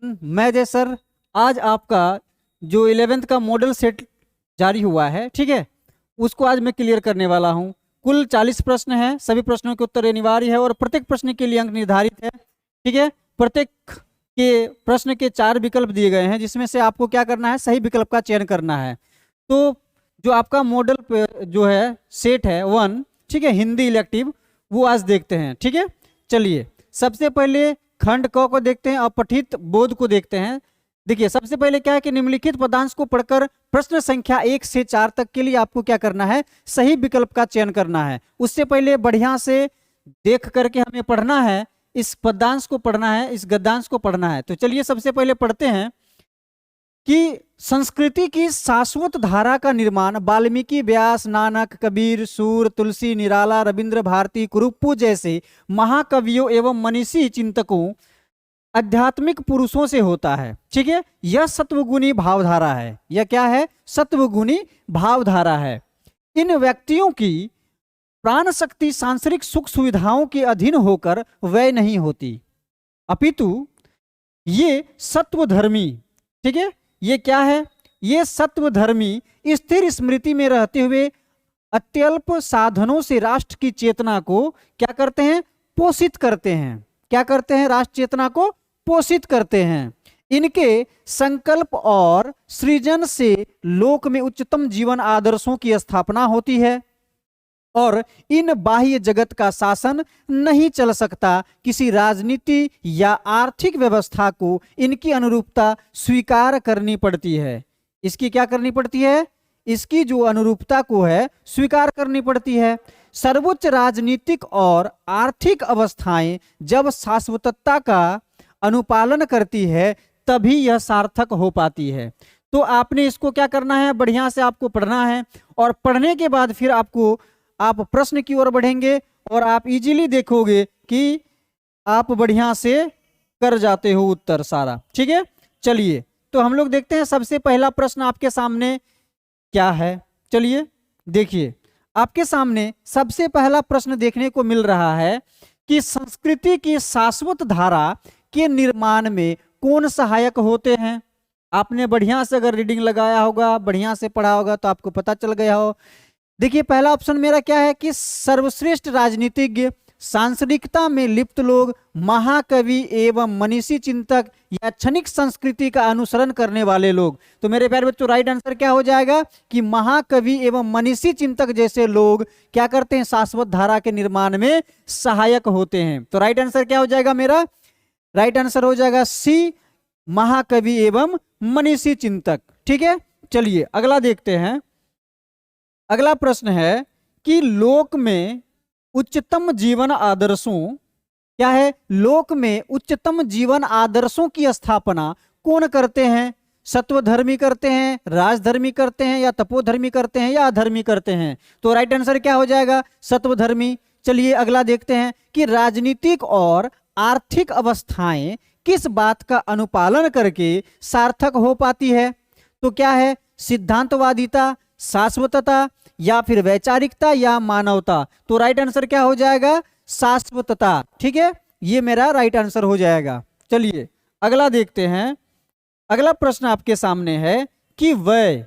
मैं जय सर, आज आपका जो 11th का मॉडल सेट जारी हुआ है, ठीक है, उसको आज मैं क्लियर करने वाला हूँ। कुल 40 प्रश्न हैं, सभी प्रश्नों के उत्तर अनिवार्य है और प्रत्येक प्रश्न के लिए अंक निर्धारित है, ठीक है। प्रत्येक के प्रश्न के 4 विकल्प दिए गए हैं, जिसमें से आपको क्या करना है, सही विकल्प का चयन करना है। तो जो आपका मॉडल जो है सेट है 1, ठीक है, हिंदी इलेक्टिव, वो आज देखते हैं, ठीक है। चलिए सबसे पहले खंड क को देखते हैं, अपठित बोध को देखते हैं। देखिए सबसे पहले क्या है कि निम्नलिखित पदांश को पढ़कर प्रश्न संख्या 1 से 4 तक के लिए आपको क्या करना है, सही विकल्प का चयन करना है। उससे पहले बढ़िया से देख करके हमें पढ़ना है, इस पदांश को पढ़ना है, इस गद्यांश को पढ़ना है। तो चलिए सबसे पहले पढ़ते हैं कि संस्कृति की शाश्वत धारा का निर्माण वाल्मीकि, व्यास, नानक, कबीर, सूर, तुलसी, निराला, रविंद्र भारती, कुरुप्पू जैसे महाकवियों एवं मनीषी चिंतकों, आध्यात्मिक पुरुषों से होता है, ठीक है। यह सत्वगुणी भावधारा है। यह क्या है, सत्वगुणी भावधारा है। इन व्यक्तियों की प्राण शक्ति सांसारिक सुख सुविधाओं के अधीन होकर व्यय नहीं होती, अपितु ये सत्वधर्मी, ठीक है, ये क्या है, ये सत्वधर्मी स्थिर स्मृति में रहते हुए अत्यल्प साधनों से राष्ट्र की चेतना को क्या करते हैं, पोषित करते हैं। क्या करते हैं, राष्ट्र चेतना को पोषित करते हैं। इनके संकल्प और सृजन से लोक में उच्चतम जीवन आदर्शों की स्थापना होती है और इन बाह्य जगत का शासन नहीं चल सकता। किसी राजनीति या आर्थिक व्यवस्था को इनकी अनुरूपता स्वीकार करनी पड़ती है। इसकी क्या करनी पड़ती है, इसकी जो अनुरूपता को है स्वीकार करनी पड़ती है। सर्वोच्च राजनीतिक और आर्थिक अवस्थाएं जब शाश्वतता का अनुपालन करती है तभी यह सार्थक हो पाती है। तो आपने इसको क्या करना है, बढ़िया से आपको पढ़ना है और पढ़ने के बाद फिर आप प्रश्न की ओर बढ़ेंगे और आप इजीली देखोगे कि आप बढ़िया से कर जाते हो उत्तर सारा, ठीक है। चलिए तो हम लोग देखते हैं सबसे पहला प्रश्न आपके सामने क्या है। चलिए देखिए आपके सामने सबसे पहला प्रश्न देखने को मिल रहा है कि संस्कृति की शाश्वत धारा के निर्माण में कौन सहायक होते हैं। आपने बढ़िया से अगर रीडिंग लगाया होगा, बढ़िया से पढ़ा होगा तो आपको पता चल गया हो। देखिए पहला ऑप्शन मेरा क्या है कि सर्वश्रेष्ठ राजनीतिज्ञ, सांसारिकता में लिप्त लोग, महाकवि एवं मनीषी चिंतक या क्षणिक संस्कृति का अनुसरण करने वाले लोग। तो मेरे प्यारे बच्चों राइट आंसर क्या हो जाएगा कि महाकवि एवं मनीषी चिंतक जैसे लोग क्या करते हैं, शाश्वत धारा के निर्माण में सहायक होते हैं। तो राइट आंसर क्या हो जाएगा, मेरा राइट आंसर हो जाएगा सी, महाकवि एवं मनीषी चिंतक, ठीक है। चलिए अगला देखते हैं। अगला प्रश्न है कि लोक में उच्चतम जीवन आदर्शों, क्या है, लोक में उच्चतम जीवन आदर्शों की स्थापना कौन करते हैं। सत्वधर्मी करते हैं, राजधर्मी करते हैं या तपोधर्मी करते हैं या अधर्मी करते हैं। तो राइट आंसर क्या हो जाएगा, सत्वधर्मी। चलिए अगला देखते हैं कि राजनीतिक और आर्थिक अवस्थाएं किस बात का अनुपालन करके सार्थक हो पाती है। तो क्या है, सिद्धांतवादिता, शाश्वतता या फिर वैचारिकता या मानवता। तो राइट आंसर क्या हो जाएगा, शाश्वतता, ठीक है, ये मेरा राइट आंसर हो जाएगा। चलिए अगला देखते हैं। अगला प्रश्न आपके सामने है कि व्यय,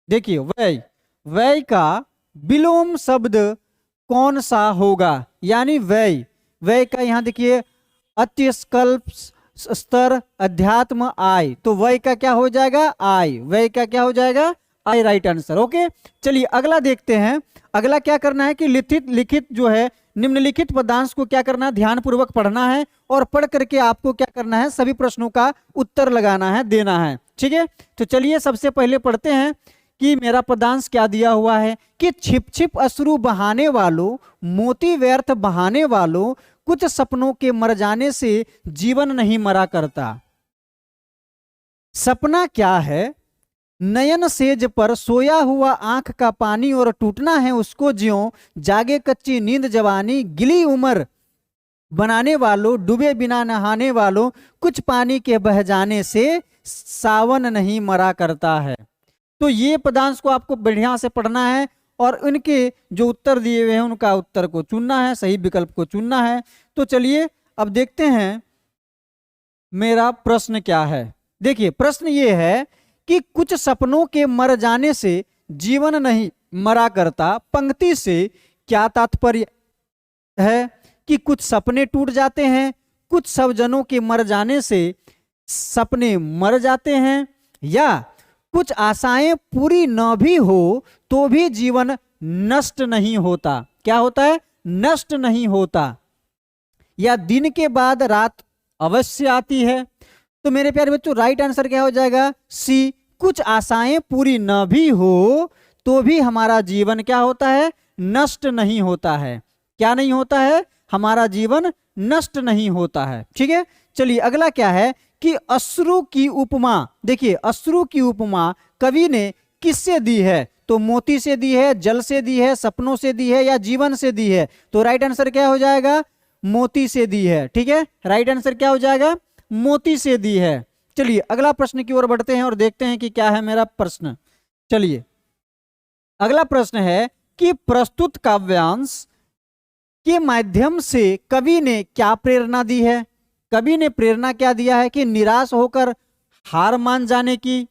देखिए व्यय, व्यय का विलोम शब्द कौन सा होगा। यानी व्यय, व्यय का यहाँ देखिए अत्यस्कल्प, स्तर, अध्यात्म, आय। तो व्यय का क्या हो जाएगा, आय। व्यय का क्या हो जाएगा, आई, राइट आंसर। ओके चलिए अगला देखते हैं। अगला क्या करना है कि लिखित जो है निम्नलिखित पदांश को क्या करना है, ध्यान पूर्वक पढ़ना है और पढ़ करके आपको क्या करना है, सभी प्रश्नों का उत्तर लगाना है, देना है, ठीक है। तो चलिए सबसे पहले पढ़ते हैं कि मेरा पदांश क्या दिया हुआ है कि छिप छिप अश्रु बहाने वालों, मोती व्यर्थ बहाने वालों, कुछ सपनों के मर जाने से जीवन नहीं मरा करता। सपना क्या है, नयन सेज पर सोया हुआ आंख का पानी और टूटना है उसको ज्यों, जागे कच्ची नींद जवानी, गिली उम्र बनाने वालों, डूबे बिना नहाने वालों, कुछ पानी के बह जाने से सावन नहीं मरा करता है। तो ये पदांश को आपको बढ़िया से पढ़ना है और उनके जो उत्तर दिए हुए हैं उनका उत्तर को चुनना है, सही विकल्प को चुनना है। तो चलिए अब देखते हैं मेरा प्रश्न क्या है। देखिए प्रश्न ये है कि कुछ सपनों के मर जाने से जीवन नहीं मरा करता, पंक्ति से क्या तात्पर्य है कि कुछ सपने टूट जाते हैं, कुछ सज्जनों के मर जाने से सपने मर जाते हैं, या कुछ आशाएं पूरी न भी हो तो भी जीवन नष्ट नहीं होता। क्या होता है? नष्ट नहीं होता। या दिन के बाद रात अवश्य आती है। तो मेरे प्यारे बच्चों राइट आंसर क्या हो जाएगा? सी, कुछ आशाएं पूरी न भी हो तो भी हमारा जीवन क्या होता है? नष्ट नहीं होता है। क्या नहीं होता है? हमारा जीवन नष्ट नहीं होता है। ठीक है, चलिए अगला क्या है कि अश्रु की उपमा। देखिए अश्रु की उपमा कवि ने किससे दी है? तो मोती से दी है, जल से दी है, सपनों से दी है, या जीवन से दी है? तो राइट आंसर क्या हो जाएगा? मोती से दी है। ठीक है, राइट आंसर क्या हो जाएगा? मोती से दी है। चलिए अगला प्रश्न की ओर बढ़ते हैं और देखते हैं कि क्या है मेरा प्रश्न। चलिए अगला प्रश्न है कि प्रस्तुत काव्यांश के माध्यम से कवि ने क्या प्रेरणा दी है? कवि ने प्रेरणा क्या दिया है कि निराश होकर हार मान जाने की,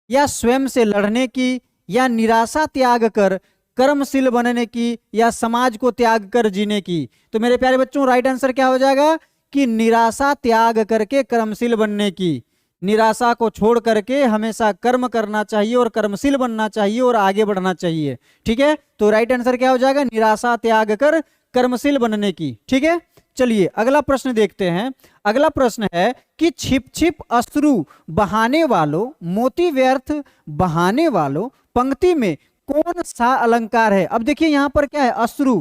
या स्वयं से लड़ने की, या निराशा त्याग कर कर्मशील बनने की, या समाज को त्याग कर जीने की? तो मेरे प्यारे बच्चों राइट आंसर क्या हो जाएगा कि निराशा त्याग करके कर्मशील बनने की। निराशा को छोड़ करके हमेशा कर्म करना चाहिए और कर्मशील बनना चाहिए और आगे बढ़ना चाहिए। ठीक है, तो राइट आंसर क्या हो जाएगा? निराशा त्याग कर कर्मशील बनने की। ठीक है, चलिए अगला प्रश्न देखते हैं। अगला प्रश्न है कि छिप छिप अश्रु बहाने वालों, मोती व्यर्थ बहाने वालों, पंक्ति में कौन सा अलंकार है? अब देखिए यहां पर क्या है? अश्रु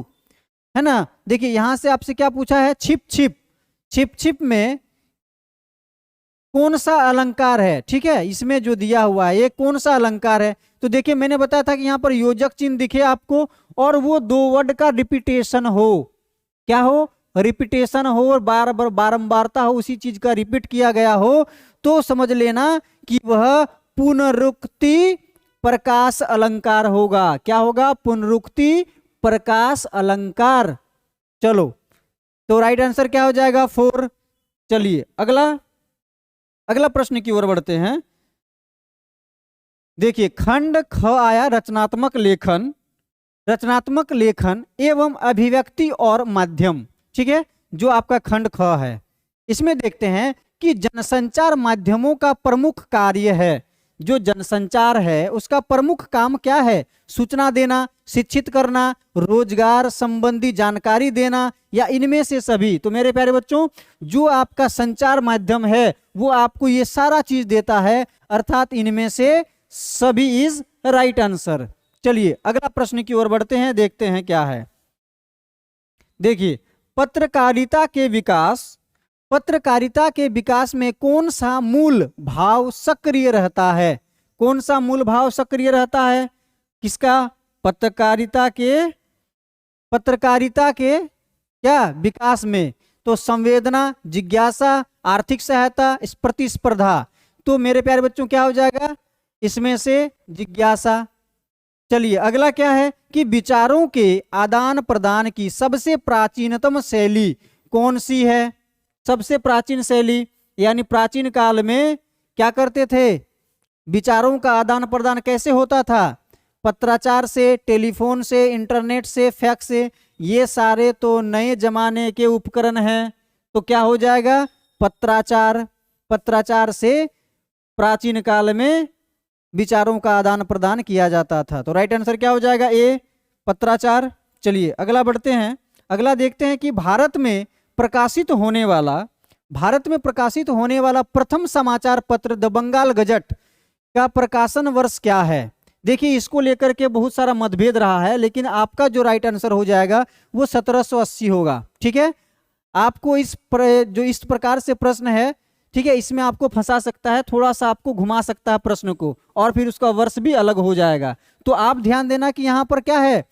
है ना। देखिए यहां से आपसे क्या पूछा है? छिप छिप। छिप छिप में कौन सा अलंकार है? ठीक है, इसमें जो दिया हुआ है ये कौन सा अलंकार है? तो देखिए मैंने बताया था कि यहाँ पर योजक चिन्ह दिखे आपको और वो दो वर्ड का रिपीटेशन हो। क्या हो? रिपीटेशन हो और बार बार बारंबारता हो, उसी चीज का रिपीट किया गया हो, तो समझ लेना कि वह पुनरुक्ति प्रकाश अलंकार होगा। क्या होगा? पुनरुक्ति प्रकाश अलंकार। चलो तो राइट आंसर क्या हो जाएगा? 4। चलिए अगला प्रश्न की ओर बढ़ते हैं। देखिए खंड ख आया रचनात्मक लेखन, रचनात्मक लेखन एवं अभिव्यक्ति और माध्यम। ठीक है, जो आपका खंड ख है इसमें देखते हैं कि जनसंचार माध्यमों का प्रमुख कार्य है। जो जनसंचार है उसका प्रमुख काम क्या है? सूचना देना, शिक्षित करना, रोजगार संबंधी जानकारी देना, या इनमें से सभी? तो मेरे प्यारे बच्चों जो आपका संचार माध्यम है वो आपको ये सारा चीज देता है, अर्थात इनमें से सभी इज राइट आंसर। चलिए अगला प्रश्न की ओर बढ़ते हैं, देखते हैं क्या है। देखिए पत्रकारिता के विकास में कौन सा मूल भाव सक्रिय रहता है? कौन सा मूल भाव सक्रिय रहता है? किसका? पत्रकारिता के क्या विकास में? तो संवेदना, जिज्ञासा, आर्थिक सहायता, प्रतिस्पर्धा। तो मेरे प्यारे बच्चों क्या हो जाएगा? इसमें से जिज्ञासा। चलिए अगला क्या है कि विचारों के आदान प्रदान की सबसे प्राचीनतम शैली कौन सी है? सबसे प्राचीन शैली, यानी प्राचीन काल में क्या करते थे? विचारों का आदान प्रदान कैसे होता था? पत्राचार से, टेलीफोन से, इंटरनेट से, फैक्स से। ये सारे तो नए जमाने के उपकरण हैं, तो क्या हो जाएगा? पत्राचार। पत्राचार से प्राचीन काल में विचारों का आदान प्रदान किया जाता था। तो राइट आंसर क्या हो जाएगा? ए, पत्राचार। चलिए अगला बढ़ते हैं। अगला देखते हैं कि भारत में प्रकाशित होने वाला प्रथम समाचार पत्र द बंगाल गजट का प्रकाशन वर्ष क्या है? देखिए इसको लेकर के बहुत सारा मतभेद रहा है, लेकिन आपका जो राइट आंसर हो जाएगा वो 1780 होगा। ठीक है, आपको जो इस प्रकार से प्रश्न है, ठीक है, इसमें आपको फंसा सकता है, थोड़ा सा आपको घुमा सकता है प्रश्न को, और फिर उसका वर्ष भी अलग हो जाएगा। तो आप ध्यान देना कि यहाँ पर क्या है?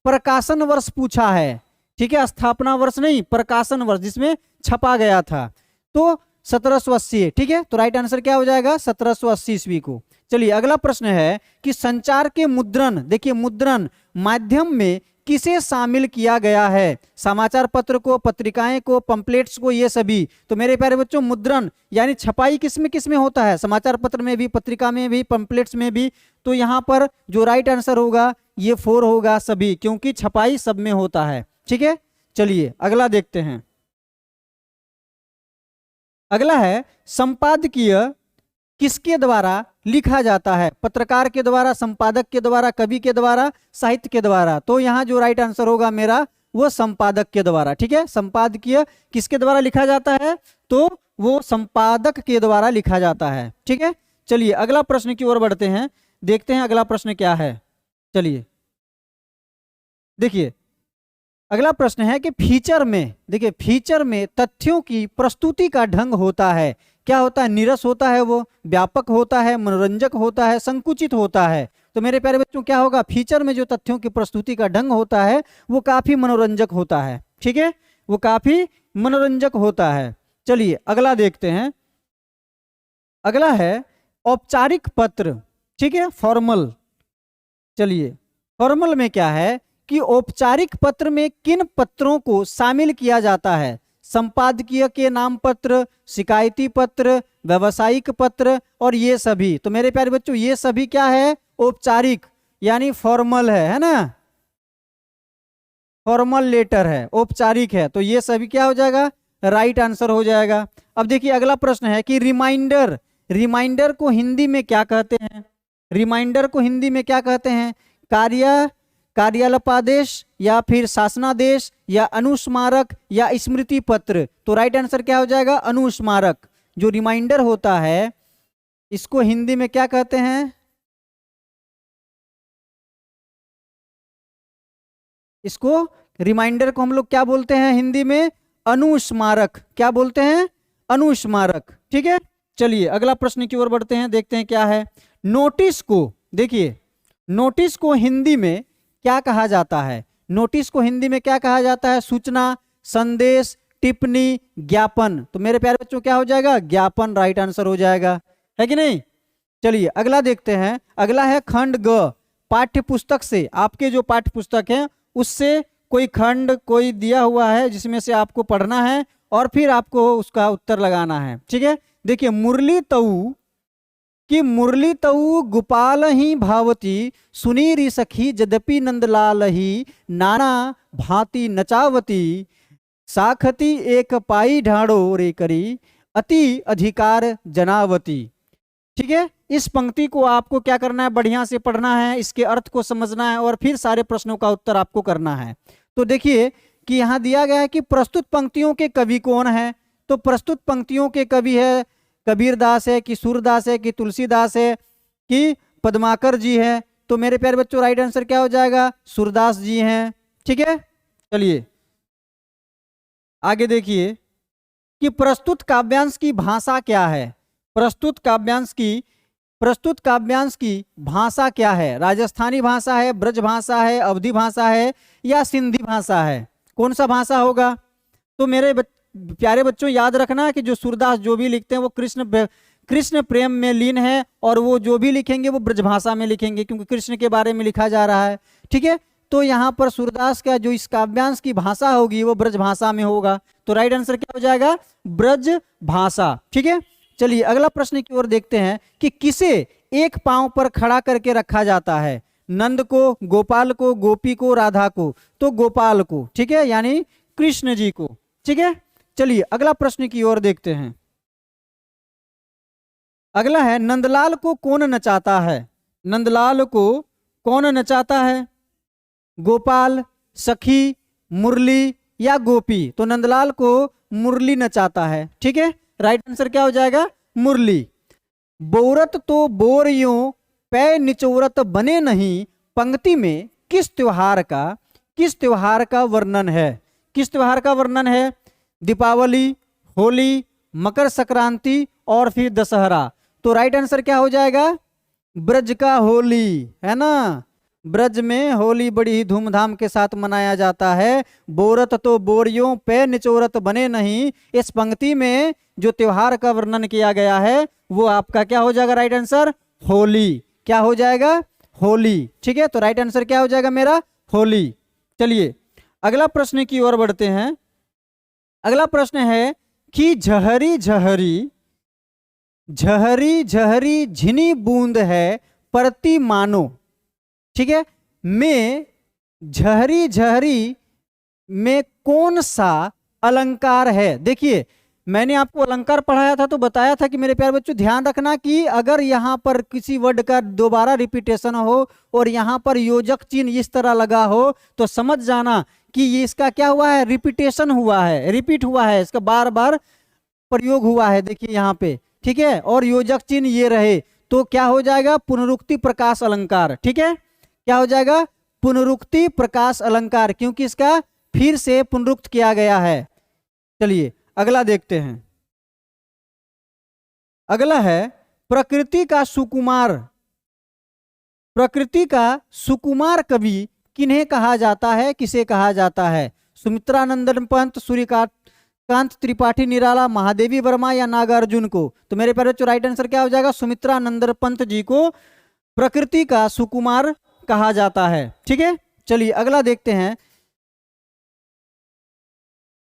प्रकाशन वर्ष पूछा है। ठीक है, स्थापना वर्ष नहीं, प्रकाशन वर्ष जिसमें छपा गया था। तो 1780। ठीक है, तो राइट आंसर क्या हो जाएगा? 1780 ईस्वी को। चलिए अगला प्रश्न है कि संचार के मुद्रण, देखिए मुद्रण माध्यम में किसे शामिल किया गया है? समाचार पत्र को, पत्रिकाएं को, पंपलेट्स को, ये सभी। तो मेरे प्यारे बच्चों मुद्रण यानी छपाई किस में होता है? समाचार पत्र में भी, पत्रिका में भी, पंपलेट्स में भी। तो यहाँ पर जो राइट आंसर होगा ये 4 होगा सभी, क्योंकि छपाई सब में होता है। ठीक है, चलिए अगला देखते हैं। अगला है संपादकीय किसके द्वारा लिखा जाता है? पत्रकार के द्वारा, संपादक के द्वारा, कवि के द्वारा, साहित्य के द्वारा। तो यहाँ जो राइट आंसर होगा मेरा वो संपादक के द्वारा। ठीक है, संपादकीय किसके द्वारा लिखा जाता है? तो वो संपादक के द्वारा लिखा जाता है। ठीक है, चलिए अगला प्रश्न की ओर बढ़ते हैं, देखते हैं अगला प्रश्न क्या है। चलिए देखिए अगला प्रश्न है कि फीचर में, देखिए फीचर में तथ्यों की प्रस्तुति का ढंग होता है। क्या होता है? नीरस होता है, वो व्यापक होता है, मनोरंजक होता है, संकुचित होता है। तो मेरे प्यारे बच्चों क्या होगा? फीचर में जो तथ्यों की प्रस्तुति का ढंग होता है वो काफी मनोरंजक होता है। ठीक है, वो काफी मनोरंजक होता है। चलिए अगला देखते हैं। अगला है औपचारिक पत्र। ठीक है, फॉर्मल। चलिए फॉर्मल में क्या है कि औपचारिक पत्र में किन पत्रों को शामिल किया जाता है? संपादकीय के नाम पत्र, शिकायती पत्र, व्यावसायिक पत्र और ये सभी। तो मेरे प्यारे बच्चों ये सभी क्या है? औपचारिक यानी फॉर्मल है ना, फॉर्मल लेटर है, औपचारिक है। तो ये सभी क्या हो जाएगा? राइट आंसर हो जाएगा। अब देखिए अगला प्रश्न है कि रिमाइंडर, रिमाइंडर को हिंदी में क्या कहते हैं? रिमाइंडर को हिंदी में क्या कहते हैं? कार्यालपादेश या फिर शासनादेश या अनुस्मारक या स्मृति पत्र। तो राइट आंसर क्या हो जाएगा? अनुस्मारक। जो रिमाइंडर होता है इसको हिंदी में क्या कहते हैं? इसको रिमाइंडर को हम लोग क्या बोलते हैं हिंदी में? अनुस्मारक। क्या बोलते हैं? अनुस्मारक। ठीक है, चलिए अगला प्रश्न की ओर बढ़ते हैं, देखते हैं क्या है। नोटिस को, देखिए नोटिस को हिंदी में क्या कहा जाता है? नोटिस को हिंदी में क्या कहा जाता है? सूचना, संदेश, टिप्पणी, ज्ञापन। तो मेरे प्यारे बच्चों क्या हो जाएगा? ज्ञापन राइट आंसर हो जाएगा, है कि नहीं? चलिए अगला देखते हैं। अगला है खंड ग। पाठ्य पुस्तक से, आपके जो पाठ्य पुस्तक है उससे कोई खंड कोई दिया हुआ है जिसमें से आपको पढ़ना है और फिर आपको उसका उत्तर लगाना है। ठीक है, देखिए मुरली तऊ कि मुरली तऊ गोपाल ही भावती सुनीरी सखी यद्यपि नंदलाल ही नाना भांति नचावती साखती एक पाई ढाड़ो रे करी अति अधिकार जनावती। ठीक है, इस पंक्ति को आपको क्या करना है? बढ़िया से पढ़ना है, इसके अर्थ को समझना है और फिर सारे प्रश्नों का उत्तर आपको करना है। तो देखिए कि यहाँ दिया गया है कि प्रस्तुत पंक्तियों के कवि कौन है? तो प्रस्तुत पंक्तियों के कवि है कबीर दास है कि सूरदास है कि तुलसीदास है कि पद्माकर जी है। तो मेरे प्यारे बच्चों राइट आंसर क्या हो जाएगा? सूरदास जी हैं। ठीक है, चलिए आगे देखिए कि प्रस्तुत काव्यांश की भाषा क्या है? प्रस्तुत काव्यांश की भाषा क्या है? राजस्थानी भाषा है, ब्रज भाषा है, अवधी भाषा है या सिंधी भाषा है? कौन सा भाषा होगा? तो मेरे प्यारे बच्चों याद रखना कि जो सूरदास जो भी लिखते हैं वो कृष्ण प्रेम में लीन है और वो जो भी लिखेंगे वो ब्रजभाषा में लिखेंगे क्योंकि कृष्ण के बारे में लिखा जा रहा है। ठीक है, तो यहाँ पर सूरदास का जो इस काव्यांश की भाषा होगी वो ब्रजभाषा में होगा। तो राइट आंसर क्या हो जाएगा? ब्रज भाषा। ठीक है, चलिए अगला प्रश्न की ओर देखते हैं कि किसे एक पांव पर खड़ा करके रखा जाता है? नंद को, गोपाल को, गोपी को, राधा को। तो गोपाल को। ठीक है, यानी कृष्ण जी को। ठीक है, चलिए अगला प्रश्न की ओर देखते हैं। अगला है नंदलाल को कौन नचाता है? नंदलाल को कौन नचाता है? गोपाल, सखी, मुरली या गोपी? तो नंदलाल को मुरली नचाता है। ठीक है, राइट आंसर क्या हो जाएगा? मुरली। बोरत तो बोर यूं पै निचोरत बने नहीं पंक्ति में किस त्योहार का वर्णन है? किस त्योहार का वर्णन है? दीपावली, होली, मकर संक्रांति और फिर दशहरा। तो राइट आंसर क्या हो जाएगा? ब्रज का होली, है ना। ब्रज में होली बड़ी ही धूमधाम के साथ मनाया जाता है। बोरत तो बोरियों पे निचोरत बने नहीं, इस पंक्ति में जो त्योहार का वर्णन किया गया है वो आपका क्या हो जाएगा? Right answer Holi. क्या हो जाएगा? होली। ठीक है, तो राइट आंसर क्या हो जाएगा मेरा? होली। चलिए अगला प्रश्न की ओर बढ़ते हैं। अगला प्रश्न है कि झहरी झहरी झहरी झहरी झिनी बूंद है परती मानो, ठीक है, में झहरी झहरी में कौन सा अलंकार है। देखिए मैंने आपको अलंकार पढ़ाया था तो बताया था कि मेरे प्यारे बच्चों ध्यान रखना कि अगर यहाँ पर किसी वर्ड का दोबारा रिपीटेशन हो और यहाँ पर योजक चिन्ह इस तरह लगा हो तो समझ जाना कि ये इसका क्या हुआ है, रिपीटेशन हुआ है, रिपीट हुआ है, इसका बार बार प्रयोग हुआ है। देखिए यहाँ पे, ठीक है, और योजक चिन्ह ये रहे तो क्या हो जाएगा, पुनरुक्ति प्रकाश अलंकार। ठीक है, क्या हो जाएगा, पुनरुक्ति प्रकाश अलंकार, क्योंकि इसका फिर से पुनरुक्त किया गया है। चलिए अगला देखते हैं। अगला है प्रकृति का सुकुमार। प्रकृति का सुकुमार कवि किन्हें कहा जाता है, किसे कहा जाता है? सुमित्रानंदन पंत, सूर्यकांत त्रिपाठी निराला, महादेवी वर्मा या नागार्जुन को? तो मेरे प्यारे बच्चों राइट आंसर क्या हो जाएगा, सुमित्रानंदन पंत जी को प्रकृति का सुकुमार कहा जाता है। ठीक है, चलिए अगला देखते हैं।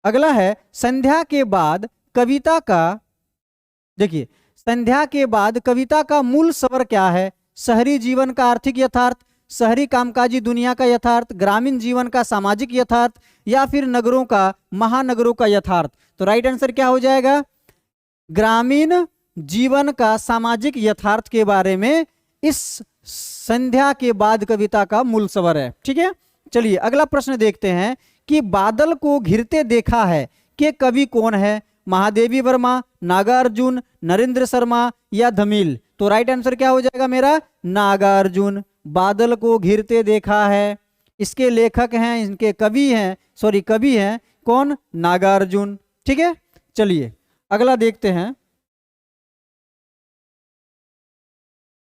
अगला है संध्या के बाद कविता का, देखिए संध्या के बाद कविता का मूल स्वर क्या है? शहरी जीवन का आर्थिक यथार्थ, शहरी कामकाजी दुनिया का यथार्थ, ग्रामीण जीवन का सामाजिक यथार्थ या फिर नगरों का, महानगरों का यथार्थ? तो राइट आंसर क्या हो जाएगा, ग्रामीण जीवन का सामाजिक यथार्थ के बारे में इस संध्या के बाद कविता का मूल स्वर है। ठीक है, चलिए अगला प्रश्न देखते हैं कि बादल को घिरते देखा है कि कवि कौन है? महादेवी वर्मा, नागार्जुन, नरेंद्र शर्मा या धमील? तो राइट आंसर क्या हो जाएगा मेरा, नागार्जुन। बादल को घिरते देखा है, इसके लेखक हैं, इनके कवि हैं, सॉरी कवि हैं कौन, नागार्जुन। ठीक है, चलिए अगला देखते हैं।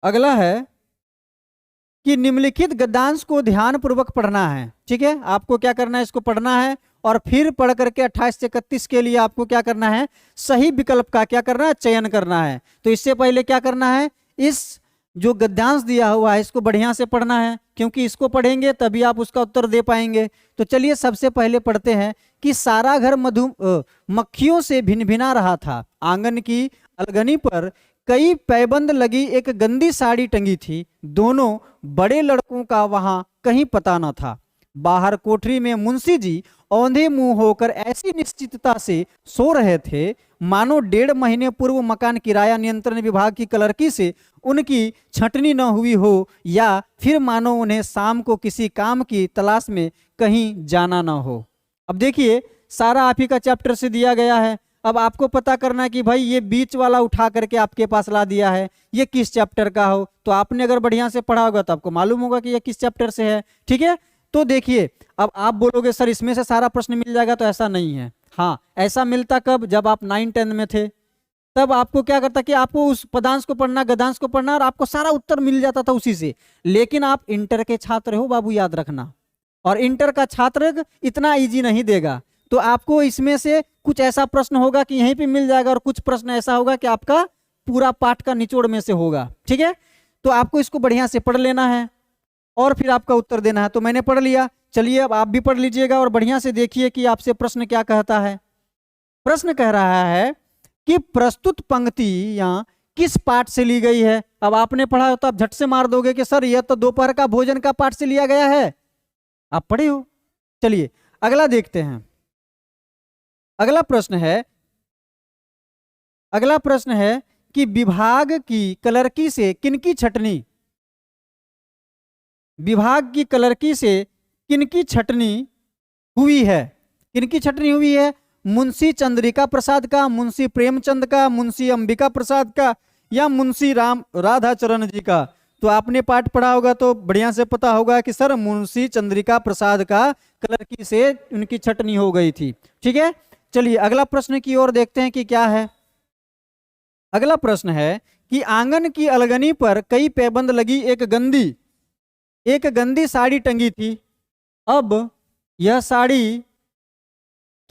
अगला है कि निम्नलिखित गद्यांश को ध्यान पूर्वक पढ़ना है। ठीक है, आपको क्या करना है, इसको पढ़ना है और फिर पढ़ करके 28 से 31 के लिए आपको क्या करना है, सही विकल्प का क्या करना है, चयन करना है। तो इससे पहले क्या करना है, इस जो गद्यांश दिया हुआ है इसको बढ़िया से पढ़ना है, क्योंकि इसको पढ़ेंगे तभी आप उसका उत्तर दे पाएंगे। तो चलिए सबसे पहले पढ़ते हैं कि सारा घर मक्खियों से भिनभिना रहा था, आंगन की अलगनी पर कई पैबंद लगी एक गंदी साड़ी टंगी थी, दोनों बड़े लड़कों का वहां कहीं पता न था। बाहर कोठरी में मुंशी जी औंधे मुंह होकर ऐसी निश्चितता से सो रहे थे मानो 1.5 महीने पूर्व मकान किराया नियंत्रण विभाग की क्लर्की से उनकी छंटनी न हुई हो, या फिर मानो उन्हें शाम को किसी काम की तलाश में कहीं जाना न हो। अब देखिए सारा आप ही का चैप्टर से दिया गया है। अब आपको पता करना है कि भाई ये बीच वाला उठा करके आपके पास ला दिया है, ये किस चैप्टर का हो। तो आपने अगर बढ़िया से पढ़ा होगा तो आपको मालूम होगा कि ये किस चैप्टर से है। ठीक है, तो देखिए अब आप बोलोगे सर इसमें से सारा प्रश्न मिल जाएगा, तो ऐसा नहीं है। हाँ, ऐसा मिलता कब, जब आप 9-10 में थे, तब आपको क्या करता कि आपको उस पदांश को पढ़ना, गद्यांश को पढ़ना और आपको सारा उत्तर मिल जाता था उसी से। लेकिन आप इंटर के छात्र हो बाबू, याद रखना, और इंटर का छात्र इतना इजी नहीं देगा। तो आपको इसमें से कुछ ऐसा प्रश्न होगा कि यहीं पे मिल जाएगा, और कुछ प्रश्न ऐसा होगा कि आपका पूरा पाठ का निचोड़ में से होगा। ठीक है, तो आपको इसको बढ़िया से पढ़ लेना है और फिर आपका उत्तर देना है। तो मैंने पढ़ लिया, चलिए अब आप भी पढ़ लीजिएगा और बढ़िया से देखिए कि आपसे प्रश्न क्या कहता है। प्रश्न कह रहा है कि प्रस्तुत पंक्तियां किस पाठ से ली गई है। अब आपने पढ़ा तो आप झट से मार दोगे कि सर यह तो दोपहर का भोजन का पाठ से लिया गया है, आप पढ़े हो। चलिए अगला देखते हैं। अगला प्रश्न है कि विभाग की क्लर्की से किनकी छटनी, विभाग की क्लर्की से किनकी छटनी हुई है? किनकी छटनी हुई है? मुंशी चंद्रिका प्रसाद का, मुंशी प्रेमचंद का, मुंशी अंबिका प्रसाद का या मुंशी राधाचरण जी का? तो आपने पाठ पढ़ा होगा तो बढ़िया से पता होगा कि सर मुंशी चंद्रिका प्रसाद का क्लर्की से उनकी छटनी हो गई थी। ठीक है, चलिए अगला प्रश्न की ओर देखते हैं कि क्या है। अगला प्रश्न है कि आंगन की अलगनी पर कई पैबंद लगी एक गंदी साड़ी टंगी थी। अब यह साड़ी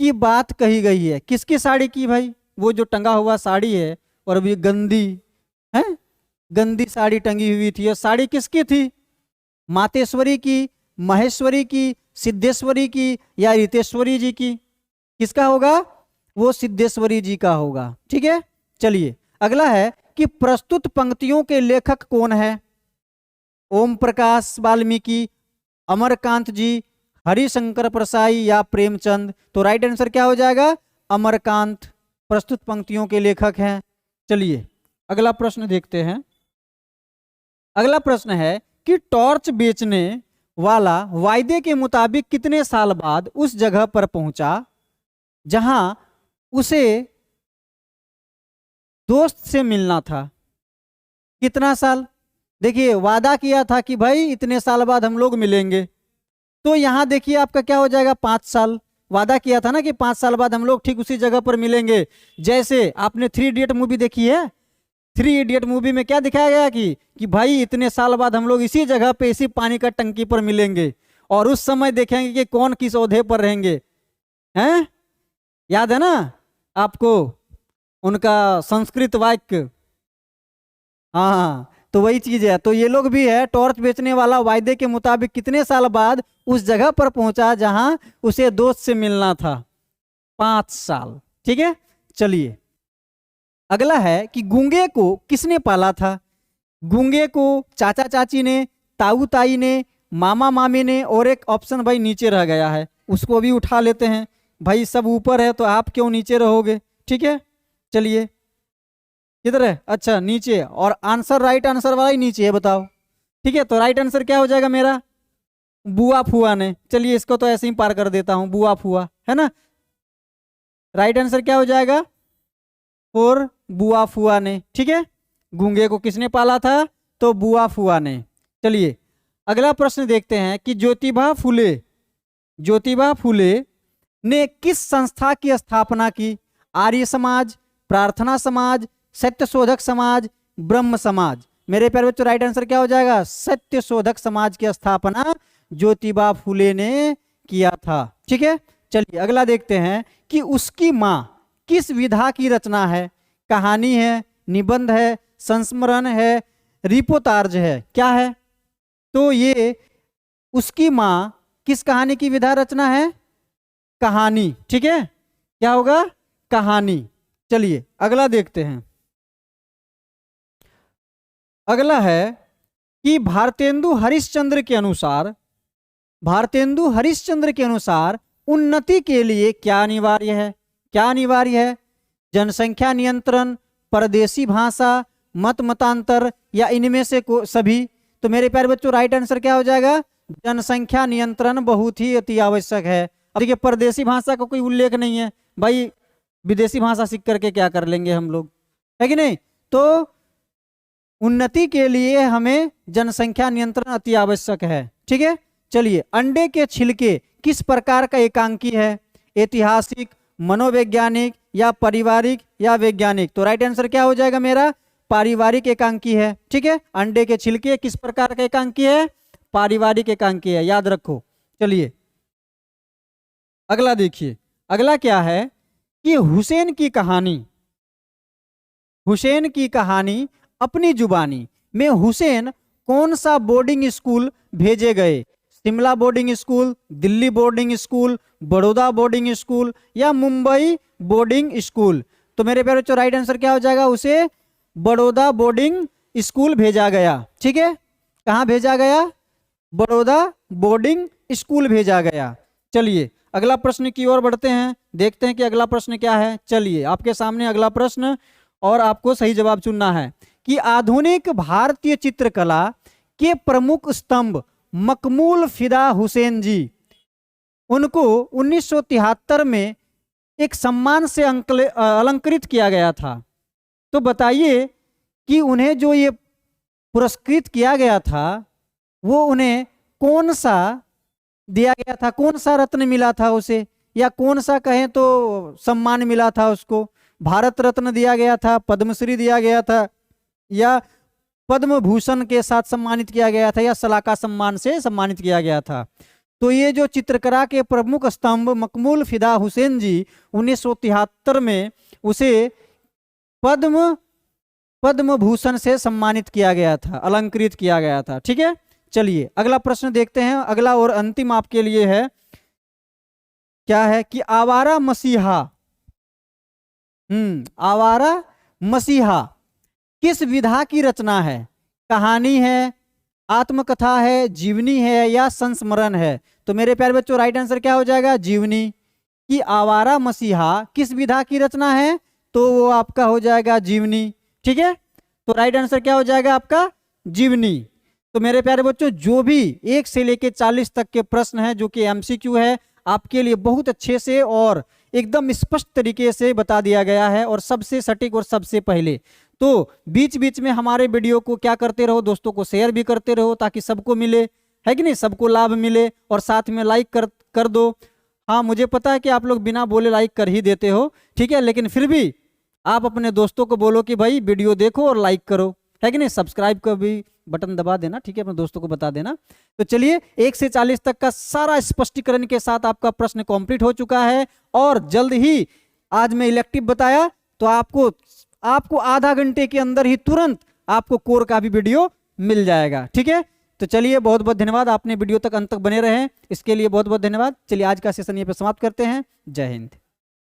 की बात कही गई है, किसकी साड़ी की भाई? वो जो टंगा हुआ साड़ी है और अभी गंदी है, गंदी साड़ी टंगी हुई थी। यह साड़ी किसकी थी? मातेश्वरी की, महेश्वरी की, सिद्धेश्वरी की या रितेश्वरी जी की? किसका होगा? वो सिद्धेश्वरी जी का होगा। ठीक है, चलिए अगला है कि प्रस्तुत पंक्तियों के लेखक कौन है? ओम प्रकाश वाल्मीकि, अमरकांत जी, हरिशंकर प्रसाई या प्रेमचंद? तो राइट आंसर क्या हो जाएगा? अमरकांत प्रस्तुत पंक्तियों के लेखक हैं। चलिए अगला प्रश्न देखते हैं। अगला प्रश्न है कि टॉर्च बेचने वाला वायदे के मुताबिक कितने साल बाद उस जगह पर पहुंचा जहां उसे दोस्त से मिलना था? कितना साल? देखिए वादा किया था कि भाई इतने साल बाद हम लोग मिलेंगे, तो यहां देखिए आपका क्या हो जाएगा? 5 साल। वादा किया था ना कि 5 साल बाद हम लोग ठीक उसी जगह पर मिलेंगे। जैसे आपने 3 इडियट मूवी देखी है, 3 इडियट मूवी में क्या दिखाया गया कि भाई इतने साल बाद हम लोग इसी जगह पे इसी पानी का टंकी पर मिलेंगे और उस समय देखेंगे कि कौन किस ओहदे पर रहेंगे। हैं, याद है ना आपको उनका संस्कृत वाक्य? हाँ, तो वही चीज है। तो ये लोग भी है, टॉर्च बेचने वाला वायदे के मुताबिक कितने साल बाद उस जगह पर पहुंचा जहां उसे दोस्त से मिलना था? 5 साल। ठीक है, चलिए अगला है कि गूंगे को किसने पाला था? गूंगे को चाचा चाची ने, ताऊ ताई ने, मामा मामी ने, और एक ऑप्शन भाई नीचे रह गया है, उसको भी उठा लेते हैं। भाई सब ऊपर है तो आप क्यों नीचे रहोगे? ठीक है, चलिए किधर है? अच्छा नीचे, और आंसर राइट आंसर वाला ही नीचे है, बताओ। ठीक है, तो राइट आंसर क्या हो जाएगा मेरा? बुआ फुआ ने। चलिए इसको तो ऐसे ही पार कर देता हूं, बुआ फुआ है ना। राइट आंसर क्या हो जाएगा? और बुआ फुआ ने। ठीक है, गूंगे को किसने पाला था? तो बुआ फुआ ने। चलिए अगला प्रश्न देखते हैं कि ज्योतिबा फुले ने किस संस्था की स्थापना की? आर्य समाज, प्रार्थना समाज, सत्यशोधक समाज, ब्रह्म समाज? मेरे प्यारे बच्चों राइट आंसर क्या हो जाएगा? सत्यशोधक समाज की स्थापना ज्योतिबा फुले ने किया था। ठीक है, चलिए अगला देखते हैं कि उसकी मां किस विधा की रचना है? कहानी है, निबंध है, संस्मरण है, रिपोर्टाज है? क्या है? तो ये उसकी मां किस कहानी की विधा रचना है? कहानी। ठीक है, क्या होगा? कहानी। चलिए अगला देखते हैं। अगला है कि भारतेंदु हरिश्चंद्र के अनुसार उन्नति के लिए क्या अनिवार्य है? क्या अनिवार्य है? जनसंख्या नियंत्रण, परदेशी भाषा, मत मतांतर या इनमें से सभी? तो मेरे प्यारे बच्चों राइट आंसर क्या हो जाएगा? जनसंख्या नियंत्रण बहुत ही अति आवश्यक है। अब देखिए परदेशी भाषा का कोई उल्लेख नहीं है, भाई विदेशी भाषा सीख करके क्या कर लेंगे हम लोग, है कि नहीं? तो उन्नति के लिए हमें जनसंख्या नियंत्रण अति आवश्यक है। ठीक है, चलिए अंडे के छिलके किस प्रकार का एकांकी है? ऐतिहासिक, मनोवैज्ञानिक या पारिवारिक या वैज्ञानिक? तो राइट आंसर क्या हो जाएगा मेरा? पारिवारिक एकांकी है। ठीक है, अंडे के छिलके किस प्रकार का एकांकी है? पारिवारिक एकांकी है, याद रखो। चलिए अगला देखिए, अगला क्या है कि हुसैन की कहानी अपनी जुबानी में हुसैन कौन सा बोर्डिंग स्कूल भेजे गए? Shimla boarding school, Delhi boarding school, Baroda boarding school या मुंबई बोर्डिंग स्कूल? तो मेरे प्यारे बच्चों राइट आंसर क्या हो जाएगा? उसे बड़ौदा बोर्डिंग स्कूल भेजा गया। ठीक है, कहाँ भेजा गया? बड़ौदा बोर्डिंग स्कूल भेजा गया। चलिए अगला प्रश्न की ओर बढ़ते हैं, देखते हैं कि अगला प्रश्न क्या है। चलिए आपके सामने अगला प्रश्न, और आपको सही जवाब चुनना है कि आधुनिक भारतीय चित्रकला के प्रमुख स्तंभ मकबूल फिदा हुसैन जी, उनको 1973 में एक सम्मान से अलंकृत किया गया था। तो बताइए कि उन्हें जो ये पुरस्कृत किया गया था वो उन्हें कौन सा दिया गया था? कौन सा रत्न मिला था उसे, या कौन सा कहें तो सम्मान मिला था उसको? भारत रत्न दिया गया था, पद्मश्री दिया गया था, या पद्म भूषण के साथ सम्मानित किया गया था, या सलाका सम्मान से सम्मानित किया गया था? तो ये जो चित्रकला के प्रमुख स्तंभ मकबूल फिदा हुसैन जी 1973 में उसे पद्म भूषण से सम्मानित किया गया था, अलंकृत किया गया था। ठीक है, चलिए अगला प्रश्न देखते हैं। अगला और अंतिम आपके लिए है, क्या है कि आवारा मसीहा, आवारा मसीहा किस विधा की रचना है? कहानी है, आत्मकथा है, जीवनी है या संस्मरण है? तो मेरे प्यारे बच्चों राइट आंसर क्या हो जाएगा? जीवनी। कि आवारा मसीहा किस विधा की रचना है? तो वो आपका हो जाएगा जीवनी। ठीक है, तो राइट आंसर क्या हो जाएगा आपका? जीवनी। तो मेरे प्यारे बच्चों जो भी 1 से लेके 40 तक के प्रश्न हैं जो कि एमसीक्यू है, आपके लिए बहुत अच्छे से और एकदम स्पष्ट तरीके से बता दिया गया है और सबसे सटीक और सबसे पहले। तो बीच बीच में हमारे वीडियो को क्या करते रहो, दोस्तों को शेयर भी करते रहो ताकि सबको मिले, है कि नहीं, सबको लाभ मिले। और साथ में लाइक कर दो। हाँ मुझे पता है कि आप लोग बिना बोले लाइक कर ही देते हो, ठीक है, लेकिन फिर भी आप अपने दोस्तों को बोलो कि भाई वीडियो देखो और लाइक करो, है कि नहीं, सब्सक्राइब का भी बटन दबा देना, ठीक है, अपने दोस्तों को बता देना। तो चलिए 1 से 40 तक का सारा स्पष्टीकरण के साथ आपका प्रश्न कंप्लीट हो चुका है और जल्द ही आज मैं इलेक्टिव बताया तो आपको आधा घंटे के अंदर ही तुरंत आपको कोर का भी वीडियो मिल जाएगा। ठीक है, तो चलिए बहुत बहुत धन्यवाद, आपने वीडियो तक अंत तक बने रहे, इसके लिए बहुत बहुत धन्यवाद। चलिए आज का सेशन ये पे समाप्त करते हैं। जय हिंद।